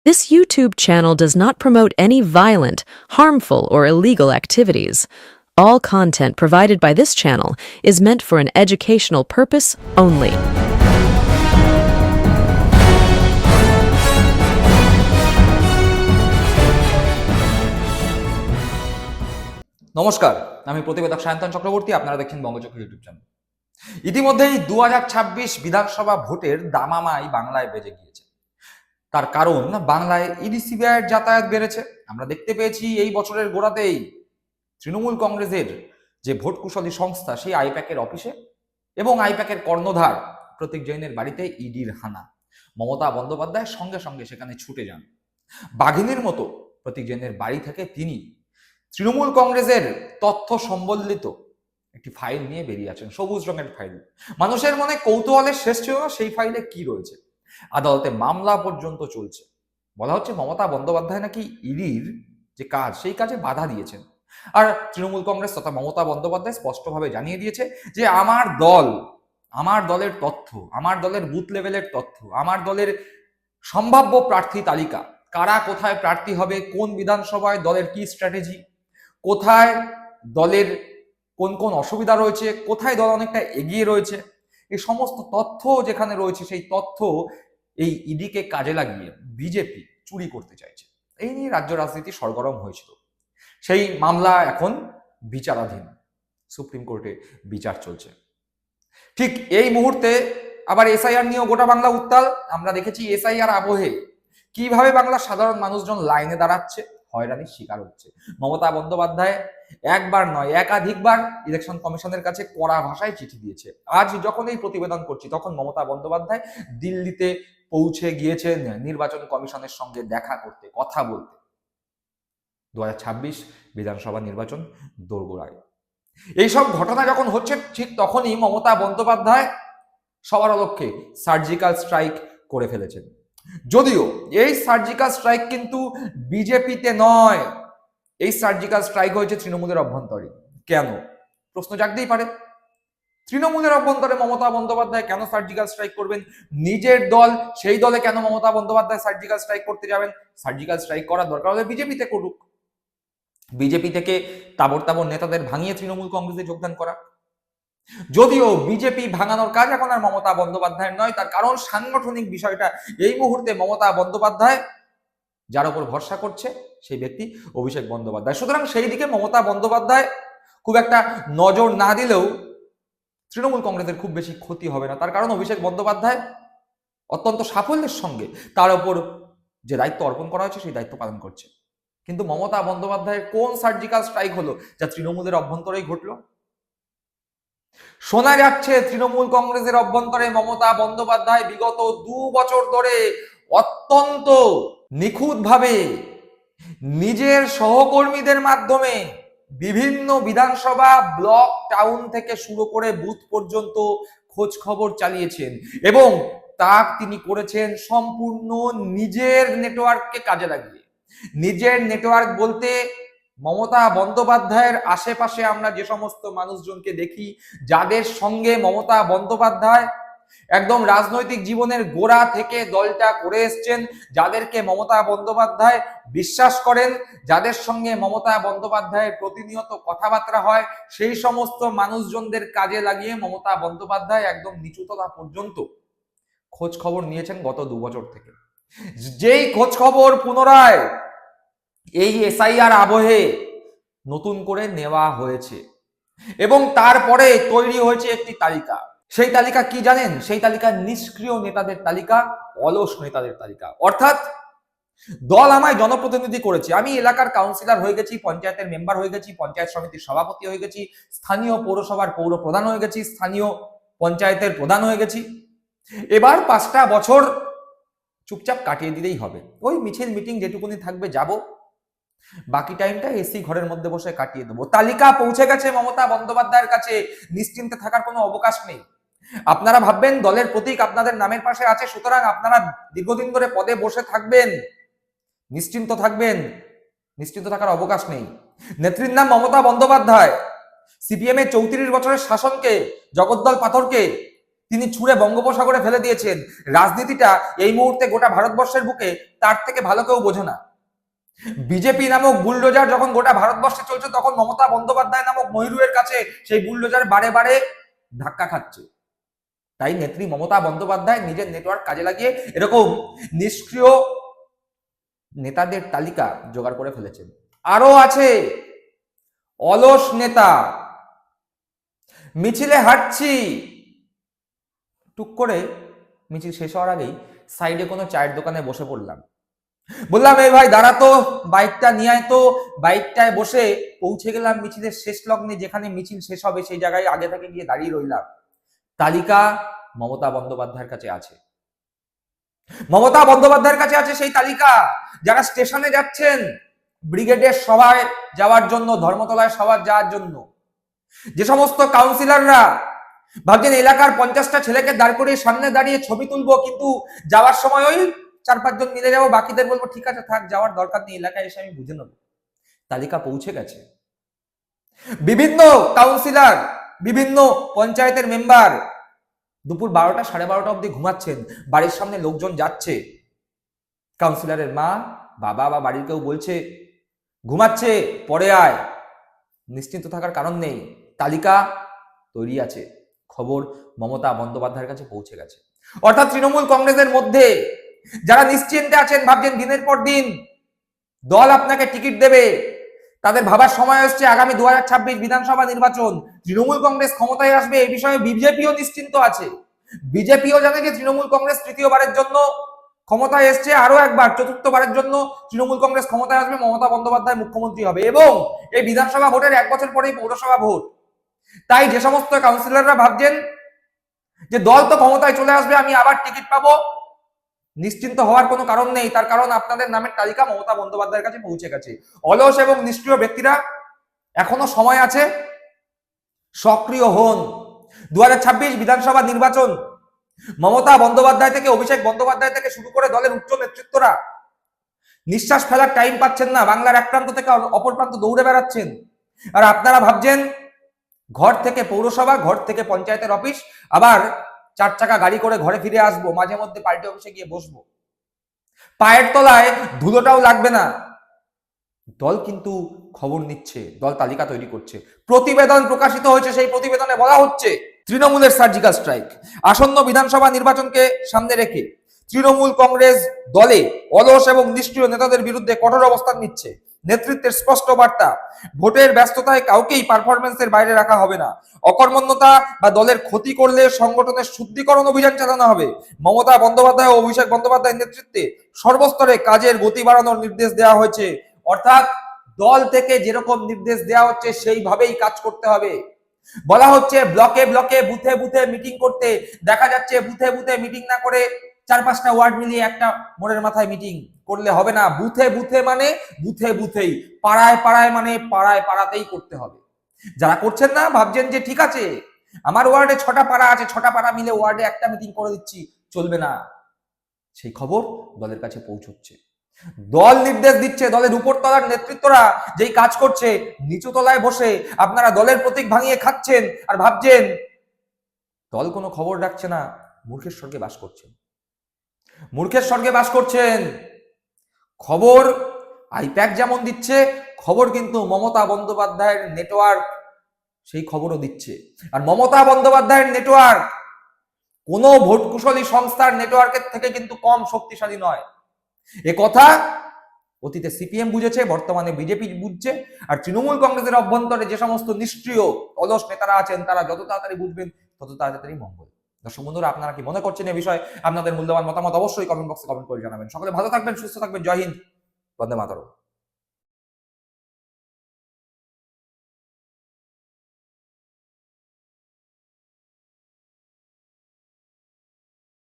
This YouTube channel does not promote any violent, harmful, or illegal activities. All content provided by this channel is meant for an educational purpose only. নমস্কার, আমি প্রতিবেদক সায়ন্তন চক্রবর্তী। আপনারা দেখছেন বঙ্গচক্র YouTube channel. ইতিমধ্যেই ২০২৬ বিধানসভা ভোটের দামামাই বাংলায় বেজে গিয়েছে। তার কারণ বাংলায় ইডি সিবিআইয়ের যাতায়াত বেড়েছে। আমরা দেখতে পেয়েছি এই বছরের গোড়াতেই তৃণমূল কংগ্রেসের যে ভোট কুশলী সংস্থা সেই আইপ্যাকের অফিসে এবং আইপ্যাকের কর্ণধার প্রতীক জৈনের বাড়িতে ইডির হানা। মমতা বন্দ্যোপাধ্যায় সঙ্গে সঙ্গে সেখানে ছুটে যান। বাঘিনীর মতো প্রতীক জৈনের বাড়ি থেকে তিনি তৃণমূল কংগ্রেসের তথ্য সম্বলিত একটি ফাইল নিয়ে বেরিয়ে আছেন, সবুজ রঙের ফাইল। মানুষের মনে কৌতূহলের শেষ ছিল না সেই ফাইলে কি রয়েছে। আদালতে মামলা পর্যন্ত চলছে। বলা হচ্ছে মমতা বন্দ্যোপাধ্যায় নাকি ইডির যে কাজ সেই কাজে বাধা দিয়েছেন। আর তৃণমূল কংগ্রেস তথা মমতা বন্দ্যোপাধ্যায় স্পষ্টভাবে জানিয়ে দিয়েছে যে আমার দলের তথ্য, আমার দলের বুথ লেভেলের তথ্য, আমার দলের সম্ভাব্য প্রার্থী তালিকা, কারা কোথায় প্রার্থী হবে, কোন বিধানসভায় দলের কি স্ট্র্যাটেজি, কোথায় দলের কোন কোন অসুবিধা রয়েছে, কোথায় দল অনেকটা এগিয়ে রয়েছে, এই সমস্ত তথ্য যেখানে রয়েছে সেই তথ্য এই ইডিকে কাজে লাগিয়ে বিজেপি চুরি করতে চাইছে। এই নিয়ে রাজ্য রাজনীতি সরগরম হয়েছিল। সেই মামলা এখন বিচারাধীন, সুপ্রিম কোর্টে বিচার চলছে। ঠিক এই মুহূর্তে আবার এসআইআর নিয়েও গোটা বাংলা উত্তাল। আমরা দেখেছি এসআইআর আবহে কিভাবে বাংলার সাধারণ মানুষজন লাইনে দাঁড়াচ্ছে, হয়রানির শিকার হচ্ছে। মমতা বন্দ্যোপাধ্যায় একবার নয় একাধিকবার ইলেকশন কমিশনের কাছে কড়া ভাষায় চিঠি দিয়েছে। আজ যখন এই প্রতিবেদন করছি তখন মমতা বন্দ্যোপাধ্যায় দিল্লিতে পৌঁছে গিয়েছেন নির্বাচন কমিশনের সঙ্গে দেখা করতে, কথা বলতে। ২০২৬ বিধানসভা নির্বাচন দোরগোড়ায়। এইসব ঘটনা যখন হচ্ছে ঠিক তখনই মমতা বন্দ্যোপাধ্যায় সবার লক্ষ্যে সার্জিক্যাল স্ট্রাইক করে ফেলেছেন। যদিও এই সার্জিক্যাল স্ট্রাইক কিন্তু বিজেপিতে নয়, এই সার্জিক্যাল স্ট্রাইক হয়েছে তৃণমূলের অভ্যন্তরে। কেন? প্রশ্ন জাগতেই পারে। তৃণমূলের অভ্যন্তরে মমতা বন্দ্যোপাধ্যায় কেন সার্জিক্যাল স্ট্রাইক করবেন? নিজের দল, সেই দলে কেন মমতা বন্দ্যোপাধ্যায় সার্জিক্যাল স্ট্রাইক করতে যাবেন? সার্জিক্যাল স্ট্রাইক করার দরকার হলে বিজেপিতে করুক। বিজেপি থেকে তাবড় নেতাদের ভাঙিয়ে তৃণমূল কংগ্রেসে যোগদান করা। যদিও বিজেপি ভাঙানোর কাজ এখন আর মমতা বন্দ্যোপাধ্যায়ের নয়, তার কারণ সাংগঠনিক বিষয়টা এই মুহূর্তে মমতা বন্দ্যোপাধ্যায় যার উপর ভরসা করছে সেই ব্যক্তি অভিষেক বন্দ্যোপাধ্যায়। সুতরাং সেই দিকে মমতা বন্দ্যোপাধ্যায় খুব একটা নজর না দিলেও তৃণমূল কংগ্রেসের খুব বেশি ক্ষতি হবে না। তার কারণ অভিষেক বন্দ্যোপাধ্যায় অত্যন্ত সাফল্যের সঙ্গে তার উপর যে দায়িত্ব অর্পণ করা হয়েছে সেই দায়িত্ব পালন করছে। কিন্তু মমতা বন্দ্যোপাধ্যায়ের কোন সার্জিক্যাল স্ট্রাইক হলো যা তৃণমূলের অভ্যন্তরেই ঘটলো? শোনা যাচ্ছে তৃণমূল কংগ্রেসের অভ্যন্তরে মমতা বন্দ্যোপাধ্যায় বিগত ২ বছর ধরে অত্যন্ত নিখুঁতভাবে নিজের সহকর্মীদের মাধ্যমে বিভিন্ন বিধানসভা, ব্লক, টাউন থেকে শুরু করে বুথ পর্যন্ত খোঁজ খবর চালিয়েছেন এবং তা তিনি করেছেন সম্পূর্ণ নিজের নেটওয়ার্ককে কাজে লাগিয়ে। নিজের নেটওয়ার্ক বলতে মমতা বন্দ্যোপাধ্যায়ের আশেপাশে আমরা যে সমস্ত মানুষজনকে দেখি, যাদের সঙ্গে মমতা বন্দ্যোপাধ্যায় একদম রাজনৈতিক জীবনের গোড়া থেকে দলটা করে এসছেন, যাদেরকে মমতা বন্দ্যোপাধ্যায় বিশ্বাস করেন, যাদের সঙ্গে মমতা বন্দ্যোপাধ্যায়ের প্রতিনিয়ত কথাবার্তা হয়, সেই সমস্ত মানুষজনদের কাজে লাগিয়ে মমতা বন্দ্যোপাধ্যায় একদম নিচুতলা পর্যন্ত খোঁজ খবর নিয়েছেন গত ২ বছর থেকে। যেই খোঁজ খবর পুনরায় এই এসআইআর আবহে নতুন করে নেওয়া হয়েছে এবং তারপরে তৈরি হয়েছে একটি তালিকা। সেই তালিকা কি জানেন? সেই তালিকা নিষ্ক্রিয় নেতাদের তালিকা, অলস নেতাদের তালিকা। অর্থাৎ দল আমায় জনপ্রতিনিধি করেছে, আমি এলাকার কাউন্সিলর হয়ে গেছি, পঞ্চায়েতের মেম্বার হয়ে গেছি, পঞ্চায়েত সমিতির সভাপতি হয়ে গেছি, স্থানীয় পৌরসভার পৌর প্রধান হয়ে গেছি, স্থানীয় পঞ্চায়েতের প্রধান হয়ে গেছি। এবার ৫টা বছর চুপচাপ কাটিয়ে দিলেই হবে। ওই মিছিল মিটিং যেটুকুনি থাকবে যাব, বাকি টাইমটা এসি ঘরের মধ্যে বসে কাটিয়ে দেবো। তালিকা পৌঁছে গেছে মমতা বন্দ্যোপাধ্যায়ের কাছে, নিশ্চিন্তে থাকার কোনো অবকাশ নেই। আপনারা ভাববেন দলের প্রতীক আপনাদের নামের পাশে আছে, সুতরাং আপনারা দীর্ঘদিন ধরে পদে বসে থাকবেন, নিশ্চিন্ত থাকবেন। নিশ্চিন্ত থাকার অবকাশ নেই। নেত্রীর নাম মমতা বন্দ্যোপাধ্যায়। সিপিএম এর ৩৪ বছরের শাসনকে, জগদ্দল পাথরকে তিনি ছুঁড়ে বঙ্গোপসাগরে ফেলে দিয়েছেন। রাজনীতিটা এই মুহূর্তে গোটা ভারতবর্ষের বুকে তার থেকে ভালো কেউ বোঝে না। বিজেপি নামক বুলডোজার যখন গোটা ভারতবর্ষে চলছে, তখন মমতা বন্দ্যোপাধ্যায় নামক মহিরুহের কাছে সেই বুলডোজার বারে বারে ধাক্কা খাচ্ছে। তাই নেত্রী মমতা বন্দ্যোপাধ্যায় নিজের নেটওয়ার্ক কাজে লাগিয়ে এরকম নিষ্ক্রিয় নেতাদের তালিকা জোগাড় করে ফেলেছেন। আরো আছে অলস নেতা, মিছিলে হাঁটছি, টুক করে মিছিল শেষ হওয়ার আগেই সাইডে কোনো চায়ের দোকানে বসে পড়লাম, বললাম এই ভাই দাঁড়াতো, বাইকটা নিয়ে আয় তো। বাইকটায় বসে পৌঁছে গেলাম মিছিলের শেষ লগ্নে, যেখানে মিছিল শেষ হবে সেই জায়গায় আগে থেকে গিয়ে দাঁড়িয়ে রইলাম। তালিকা মমতা বন্দ্যোপাধ্যায়ের কাছে আছে। মমতা বন্দ্যোপাধ্যায়ের কাছে আছে সেই তালিকা। যারা স্টেশনে যাচ্ছেন ব্রিগেডের সভায় যাওয়ার জন্য, ধর্মতলায় সভা যাওয়ার জন্য, যে সমস্ত কাউন্সিলররা ভাবছেন এলাকার 50টা ছেলেকে দাঁড় করিয়ে সামনে দাঁড়িয়ে ছবি তুলবো, কিন্তু যাওয়ার সময় ওই 4-5 জন মিলে যাবো, বাকিদের বলবো ঠিক আছে থাক, যাওয়ার দরকার নেই, এলাকায় এসে আমি বুঝে নেব। তালিকা পৌঁছে গেছে। বিভিন্ন কাউন্সিলর, বিভিন্ন পঞ্চায়েতের মেম্বার দুপুর 12টা 12:30 অব্দি ঘুমাচ্ছেন। বাড়ির সামনে লোকজন যাচ্ছে, কাউন্সিলরের মা, বাবা বা বাড়ির কেউ বলছে ঘুমাচ্ছে, পরে আয়। নিশ্চিন্ত থাকার কারণ নেই, তালিকা তৈরি আছে। খবর মমতা বন্দ্যোপাধ্যায়ের কাছে পৌঁছে গেছে। অর্থাৎ তৃণমূল কংগ্রেসের মধ্যে যারা নিশ্চিন্তে আছেন, ভাবছেন দিনের পর দিন দল আপনাকে টিকিট দেবে, তাদের ভাবার সময় হচ্ছে আগামী 2026 বিধানসভা নির্বাচন, তৃণমূল কংগ্রেস ক্ষমতায় আসবে, এই বিষয়ে বিজেপিও নিশ্চিন্ত আছে। বিজেপিও জানে যে তৃণমূল কংগ্রেস তৃতীয়বারের জন্য ক্ষমতায় এসছে, আরো একবার চতুর্থবারের জন্য তৃণমূল কংগ্রেস ক্ষমতায় আসবে, মমতা বন্দ্যোপাধ্যায় মুখ্যমন্ত্রী হবে, এবং এই বিধানসভা ভোটের 1 বছর পরেই পৌরসভা ভোট। তাই যে সমস্ত কাউন্সিলররা ভাবছেন যে দল তো ক্ষমতায় চলে আসবে, আমি আবার টিকিট পাবো, নিশ্চিন্ত হওয়ার কোনো কারণ নেই। তার কারণ আপনাদের নামের তালিকা মমতা বন্দ্যোপাধ্যায়ের কাছে পৌঁছে গেছে। অলস এবং নিষ্ক্রিয় ব্যক্তিরা এখনো সময় আছে, সক্রিয় হন। 2026 বিধানসভা নির্বাচন, মমতা বন্দ্যোপাধ্যায় থেকে অভিষেক বন্দ্যোপাধ্যায় থেকে শুরু করে দলের উচ্চ নেতৃত্বরা নিঃশ্বাস ফেলার টাইম পাচ্ছেন না, বাংলার এক প্রান্ত থেকে অপর প্রান্ত দৌড়ে বেড়াচ্ছেন। আর আপনারা ভাবছেন ঘর থেকে পৌরসভা, ঘর থেকে পঞ্চায়েতের অফিস, আবার 4 চাকা গাড়ি করে ঘরে ফিরে আসবো, মাঝে মধ্যে পার্টি অফিসে গিয়ে বসবো, পায়ের তলায় ধুলোটাও লাগবে না। দল কিন্তু খবর নিচ্ছে, দল তালিকা তৈরি করছে। প্রতিবেদন প্রকাশিত হয়েছে, সেই প্রতিবেদনে বলা হচ্ছে তৃণমূলের সার্জিক্যাল স্ট্রাইক। আসন্ন বিধানসভা নির্বাচনকে সামনে রেখে তৃণমূল কংগ্রেস দলে অলস এবং নিষ্ক্রিয় নেতাদের বিরুদ্ধে কঠোর অবস্থান নিচ্ছে। নেতৃত্বের স্পষ্ট বার্তা, ভোটের ব্যস্ততায় কাউকেই পারফরমেন্সের বাইরে রাখা হবে না। অকর্মণ্যতা বা দলের ক্ষতি করলে সংগঠনের শুদ্ধিকরণ অভিযান চালানো হবে। মমতা বন্দ্যোপাধ্যায় ও অভিষেক বন্দ্যোপাধ্যায়ের নেতৃত্বে সর্বস্তরে কাজের গতি বাড়ানোর নির্দেশ দেওয়া হয়েছে। অর্থাৎ দল থেকে যেরকম নির্দেশ দেওয়া হচ্ছে সেইভাবেই কাজ করতে হবে। বলা হচ্ছে ব্লকে ব্লকে, বুথে বুথে মিটিং করতে। দেখা যাচ্ছে বুথে বুথে মিটিং না করে 4-5টা ওয়ার্ড মিলিয়ে একটা মোড়ের মাথায় মিটিং করলে হবে না। বুথে বুথে মানে বুথে বুথেই, পাড়ায় পাড়ায় মানে পাড়ায় পাড়াতেই করতে হবে। যারা করছেন না ভাবছেন যে ঠিক আছে আমার ওয়ার্ডে 6টা পাড়া আছে, 6টা পাড়া মিলে ওয়ার্ডে একটা মিটিং করে দিচ্ছি, চলবে না। সেই খবর দলের কাছে পৌঁছচ্ছে। দল নির্দেশ দিচ্ছে, দলের উপর তলার নেতৃত্বরা যেই কাজ করছে, নিচু তলায় বসে আপনারা দলের প্রতীক ভাঙিয়ে খাচ্ছেন আর ভাবছেন দল কোনো খবর রাখছে না। মূর্খের স্বর্গে বাস করছেন, মূর্খের স্বর্গে বাস করছেন। খবর আইপ্যাক যেমন দিচ্ছে, খবর কিন্তু মমতা বন্দ্যোপাধ্যায়ের নেটওয়ার্ক সেই খবরও দিচ্ছে। আর মমতা বন্দ্যোপাধ্যায়ের নেটওয়ার্ক কোনো ভোটকুশলী সংস্থার নেটওয়ার্কের থেকে কিন্তু কম শক্তিশালী নয়। এ কথা অতীতে সিপিএম বুঝেছে, বর্তমানে বিজেপি বুঝছে। আর তৃণমূল কংগ্রেসের অভ্যন্তরে যে সমস্ত নিষ্ক্রিয় অলস নেতারা আছেন, তারা যত তাড়াতাড়ি বুঝবেন তত তাড়াতাড়ি মঙ্গল। দর্শক বন্ধুরা, আপনারা কি মনে করছেন এই বিষয়ে? আপনাদের মূল্যবান মতামত অবশ্যই কমেন্ট বক্সে কমেন্ট করে জানাবেন। সকলে ভালো থাকবেন, সুস্থ থাকবেন। জয় হিন্দ, বন্দে মাতরম।